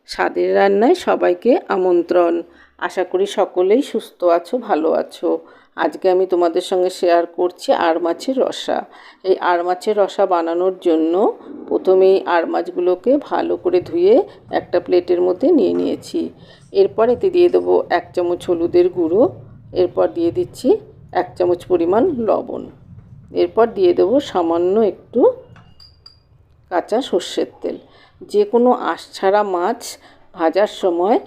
স্বাদের রান্নায় সবাইকে আমন্ত্রণ। আশা করি সকলেই সুস্থ আছো, ভালো আছো। আজকে আমি তোমাদের সঙ্গে শেয়ার করছি আড় মাছের রসা। এই আড় মাছের রসা বানানোর জন্য প্রথমেই আড় মাছগুলোকে ভালো করে ধুয়ে একটা প্লেটের মধ্যে নিয়ে নিয়েছি। এরপর এতে দিয়ে দেবো 1 চামচ হলুদের গুঁড়ো, এরপর দিয়ে দিচ্ছি 1 চামচ পরিমাণ লবণ, এরপর দিয়ে দেবো সামান্য একটু কাঁচা সর্ষের তেল। যে কোনো আঁশ ছাড়া মাছ ভাজার সময়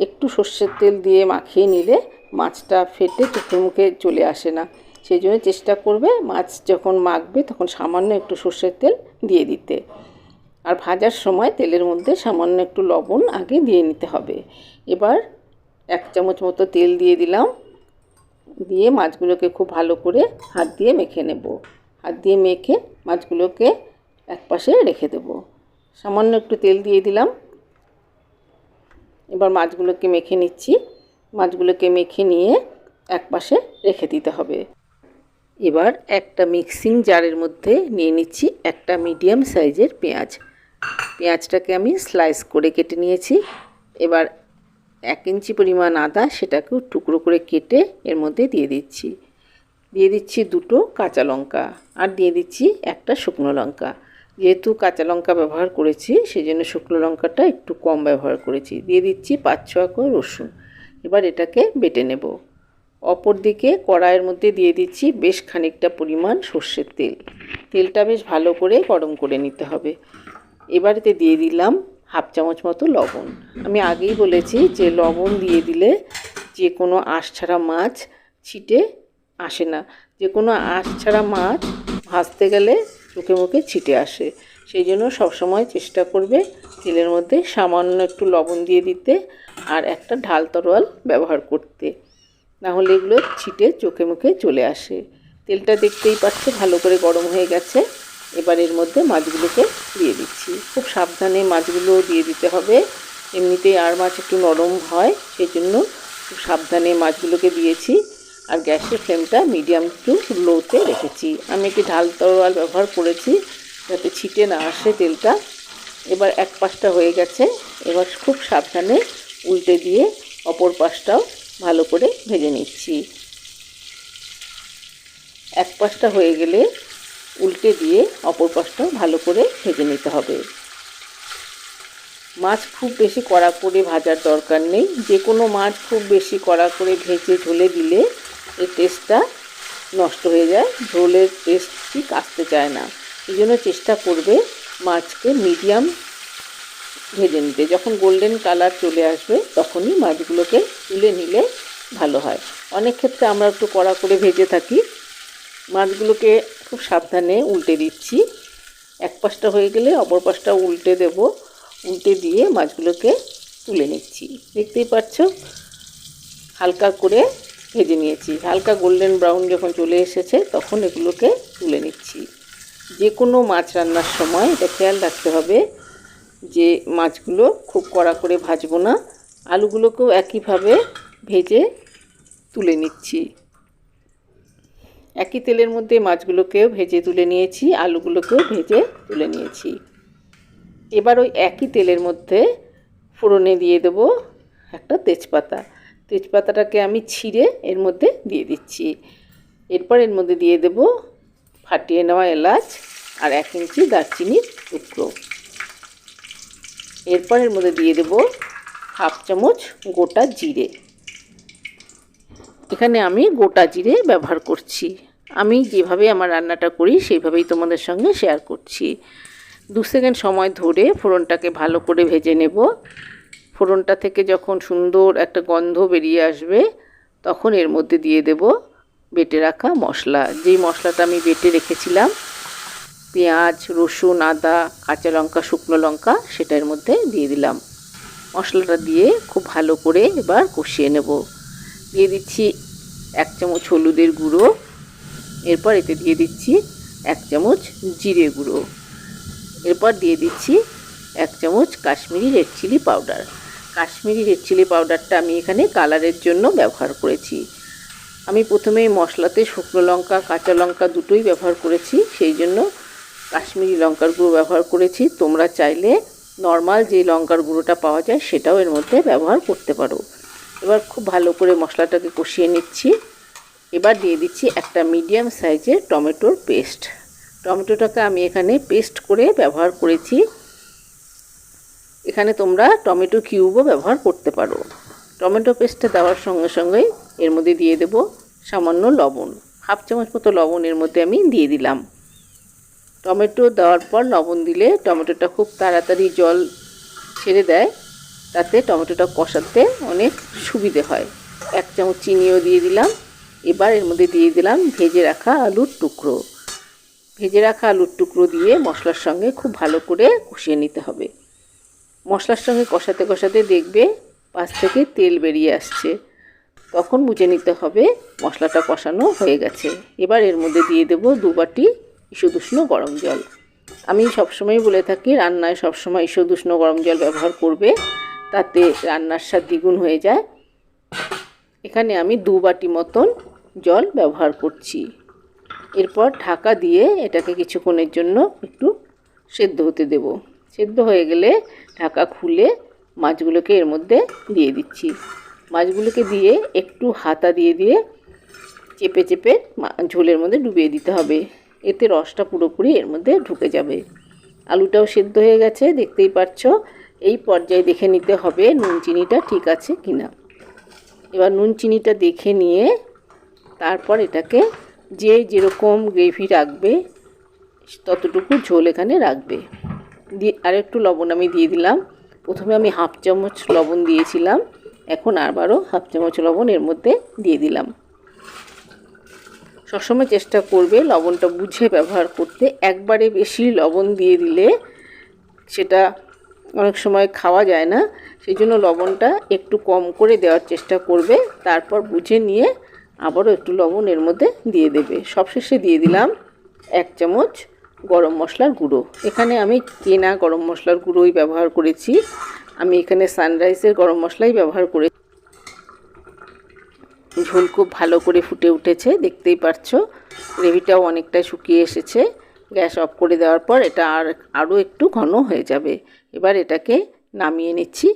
একটু সর্ষের তেল দিয়ে মাখিয়ে নিলে মাছটা ফেটে চোখে মুখে চলে আসে না। সেই জন্য চেষ্টা করবে মাছ যখন মাখবে তখন সামান্য একটু সর্ষের তেল দিয়ে দিতে। আর ভাজার সময় তেলের মধ্যে সামান্য একটু লবণ আগে দিয়ে নিতে হবে। এবার 1 চামচ মতো তেল দিয়ে দিলাম, দিয়ে মাছগুলোকে খুব ভালো করে হাত দিয়ে মেখে নেব। হাত দিয়ে মেখে মাছগুলোকে একপাশে রেখে দেব। সামান্য একটু তেল দিয়ে দিলাম। এবার মাছগুলোকে মেখে নিচ্ছি। মাছগুলোকে মেখে নিয়ে একপাশে রেখে দিতে হবে। এবার একটা মিক্সিং জারের মধ্যে নিয়ে নিচ্ছি একটা মিডিয়াম সাইজের পেঁয়াজ। পেঁয়াজটাকে আমি স্লাইস করে কেটে নিয়েছি। এবার 1 ইঞ্চি পরিমাণ আদা, সেটাকেও টুকরো করে কেটে এর মধ্যে দিয়ে দিচ্ছি। দিয়ে দিচ্ছি 2টো কাঁচা লঙ্কা, আর দিয়ে দিচ্ছি একটা শুকনো লঙ্কা। যেহেতু কাঁচা লঙ্কা ব্যবহার করেছি সেই জন্য শুকনো লঙ্কাটা একটু কম ব্যবহার করেছি। দিয়ে দিচ্ছি 5-6 কোয়া রসুন। এবার এটাকে বেটে নেব। অপর দিকে কড়াইয়ের মধ্যে দিয়ে দিচ্ছি বেশ খানিকটা পরিমাণ সর্ষের তেল। তেলটা বেশ ভালো করে গরম করে নিতে হবে। এবার এতে দিয়ে দিলাম 1/2 চামচ মতো লবণ। আমি আগেই বলেছি যে লবণ দিয়ে দিলে যে কোনো আঁশ ছাড়া মাছ ছিটে আসে না। যে কোনো আঁশ ছাড়া মাছ ভাজতে গেলে চোখে মুখে ছিটে আসে। সেই জন্য সবসময় চেষ্টা করবে তেলের মধ্যে সামান্য একটু লবণ দিয়ে দিতে আর একটা ঢাল তরোয়াল ব্যবহার করতে, না হলে এগুলো ছিটে চোখে মুখে চলে আসে। তেলটা দেখতেই পাচ্ছ ভালো করে গরম হয়ে গেছে। এবার এর মধ্যে মাছগুলোকে দিয়ে দিচ্ছি। খুব সাবধানে মাছগুলো দিয়ে দিতে হবে। এমনিতেই আড় মাছ একটু নরম হয়, সেই জন্য খুব সাবধানে মাছগুলোকে দিয়েছি। আর গ্যাসের ফ্লেমটা মিডিয়াম টু লোতে রেখেছি। আমি একটি ঢাল তরোয়াল ব্যবহার করেছি যাতে ছিটে না আসে তেলটা। এবার এক পাশটা হয়ে গেছে। এবার খুব সাবধানে উল্টে দিয়ে অপর পাশটাও ভালো করে ভেজে নিচ্ছি। এক পাশটা হয়ে গেলে উল্টে দিয়ে অপর পাশটাও ভালো করে ভেজে নিতে হবে। মাছ খুব বেশি কড়া করে ভাজার দরকার নেই। যে কোনো মাছ খুব বেশি কড়া করে ভেজে ঝোলে দিলে এর টেস্টটা নষ্ট হয়ে যায়, ঝোলের টেস্ট ঠিক আসতে চায় না। এই জন্য চেষ্টা করবে মাছকে মিডিয়াম ভেজে নিতে। যখন গোল্ডেন কালার চলে আসবে তখনই মাছগুলোকে তুলে নিলে ভালো হয়। অনেক ক্ষেত্রে আমরা একটু কড়া করে ভেজে থাকি। মাছগুলোকে খুব সাবধানে উল্টে দিচ্ছি। এক পাশটা হয়ে গেলে অপর পাশটা উল্টে দেব। উল্টে দিয়ে মাছগুলোকে তুলে নিচ্ছি। দেখতেই পাচ্ছ হালকা করে ভেজে নিয়েছি। হালকা গোল্ডেন ব্রাউন যখন চলে এসেছে তখন এগুলোকে তুলে নিচ্ছি। যে কোনো মাছ রান্নার সময় এটা খেয়াল রাখতে হবে যে মাছগুলো খুব কড়া করে ভাজবো না। আলুগুলোকেও একইভাবে ভেজে তুলে নিচ্ছি। একই তেলের মধ্যে মাছগুলোকেও ভেজে তুলে নিয়েছি, আলুগুলোকেও ভেজে তুলে নিয়েছি। এবার ওই একই তেলের মধ্যে ফোড়নে দিয়ে দেব একটা তেজপাতা। তেজপাতাটাকে আমি ছিঁড়ে এর মধ্যে দিয়ে দিচ্ছি। এরপর এর মধ্যে দিয়ে দেব ফাটিয়ে নেওয়া এলাচ আর 1 ইঞ্চি দারচিনির টুকরো। এরপর এর মধ্যে দিয়ে দেব 1/2 চামচ গোটা জিরে। এখানে আমি গোটা জিরে ব্যবহার করছি। আমি যেভাবে আমার রান্নাটা করি সেইভাবেই তোমাদের সঙ্গে শেয়ার করছি। 2 সেকেন্ড সময় ধরে ফোড়নটাকে ভালো করে ভেজে নেব। ফোড়নটা থেকে যখন সুন্দর একটা গন্ধ বেরিয়ে আসবে তখন এর মধ্যে দিয়ে দেব বেটে রাখা মশলা। যেই মশলাটা আমি বেটে রেখেছিলাম, পেঁয়াজ, রসুন, আদা, কাঁচা লঙ্কা, শুকনো লঙ্কা, সেটা এর মধ্যে দিয়ে দিলাম। মশলাটা দিয়ে খুব ভালো করে এবার কষিয়ে নেব। দিয়ে দিচ্ছি 1 চামচ হলুদের গুঁড়ো। এরপর এতে দিয়ে দিচ্ছি 1 চামচ জিরে গুঁড়ো। এরপর দিয়ে দিচ্ছি 1 চামচ Kashmiri red chilli powder. Kashmiri red chilli পাউডারটা আমি এখানে কালারের জন্য ব্যবহার করেছি। আমি প্রথমেই মশলাতে শুকনো লঙ্কা, কাঁচা লঙ্কা দুটোই ব্যবহার করেছি, সেই জন্য কাশ্মীরি লঙ্কার গুঁড়ো ব্যবহার করেছি। তোমরা চাইলে নর্মাল যে লঙ্কার গুঁড়োটা পাওয়া যায় সেটাও এর মধ্যে ব্যবহার করতে পারো। এবার খুব ভালো করে মশলাটাকে কষিয়ে নিচ্ছি। এবার দিয়ে দিচ্ছি একটা মিডিয়াম সাইজের টমেটোর পেস্ট। টমেটোটাকে আমি এখানে পেস্ট করে ব্যবহার করেছি। এখানে তোমরা টমেটো কিউবও ব্যবহার করতে পারো। টমেটো পেস্টটা দেওয়ার সঙ্গে সঙ্গেই এর মধ্যে দিয়ে দেব সামান্য লবণ। হাফ চামচ মতো লবণ এর মধ্যে আমি দিয়ে দিলাম। টমেটো দেওয়ার পর লবণ দিলে টমেটোটা খুব তাড়াতাড়ি জল ছেড়ে দেয়, তাতে টমেটোটা কষাতে অনেক সুবিধে হয়। 1 চামচ চিনিও দিয়ে দিলাম। এবার এর মধ্যে দিয়ে দিলাম ভেজে রাখা আলুর টুকরো। ভেজে রাখা আলুর টুকরো দিয়ে মশলার সঙ্গে খুব ভালো করে কষিয়ে নিতে হবে। মশলার সঙ্গে কষাতে কষাতে দেখবে পাশ থেকে তেল বেরিয়ে আসছে, তখন বুঝে নিতে হবে মশলাটা কষানো হয়ে গেছে। এবার এর মধ্যে দিয়ে দেব 2 বাটি ঈষদুষ্ণ গরম জল। আমি সবসময় বলে থাকি রান্নায় সবসময় ঈষদুষ্ণ গরম জল ব্যবহার করবে, তাতে রান্নার স্বাদ দ্বিগুণ হয়ে যায়। এখানে আমি 2 বাটি মতন জল ব্যবহার করছি। এরপর ঢাকা দিয়ে এটাকে কিছুক্ষণের জন্য একটু সেদ্ধ হতে দেব। সেদ্ধ হয়ে গেলে ঢাকা খুলে মাছগুলোকে এর মধ্যে দিয়ে দিচ্ছি। মাছগুলোকে দিয়ে একটু হাতা দিয়ে দিয়ে চেপে চেপে ঝোলের মধ্যে ডুবিয়ে দিতে হবে, এতে রসটা পুরোপুরি এর মধ্যে ঢুকে যাবে। আলুটাও সেদ্ধ হয়ে গেছে, দেখতেই পাচ্ছ। এই পর্যায়ে দেখে নিতে হবে নুন চিনিটা ঠিক আছে কিনা। এবার নুন চিনিটা দেখে নিয়ে তারপর এটাকে যে যেরকম গ্রেভি রাখবে ততটুকু ঝোল এখানে রাখবে। দিয়ে আরেকটু লবণ আমি দিয়ে দিলাম। প্রথমে আমি হাফ চামচ লবণ দিয়েছিলাম, এখন আবারও হাফ চামচ লবণ এর মধ্যে দিয়ে দিলাম। সবসময় চেষ্টা করবে লবণটা বুঝে ব্যবহার করতে। একবারে বেশি লবণ দিয়ে দিলে সেটা অনেক সময় খাওয়া যায় না, সেই জন্য লবণটা একটু কম করে দেওয়ার চেষ্টা করবে। তারপর বুঝে নিয়ে আবারও একটু লবণ এর মধ্যে দিয়ে দেবে। সবশেষে দিয়ে দিলাম 1 চামচ গরম মশলার গুঁড়ো। এখানে আমি কেনা গরম মশলার গুঁড়োই ব্যবহার করেছি। আমি এখানে সানরাইজের গরম মশলাই ব্যবহার করেছি। ঝোল খুব ভালো করে ফুটে উঠেছে, দেখতেই পাচ্ছো। গ্রেভিটাও অনেকটা শুকিয়ে এসেছে। গ্যাস অফ করে দেওয়ার পর এটা আরও একটু ঘন হয়ে যাবে। এবার এটাকে নামিয়ে নিচ্ছি।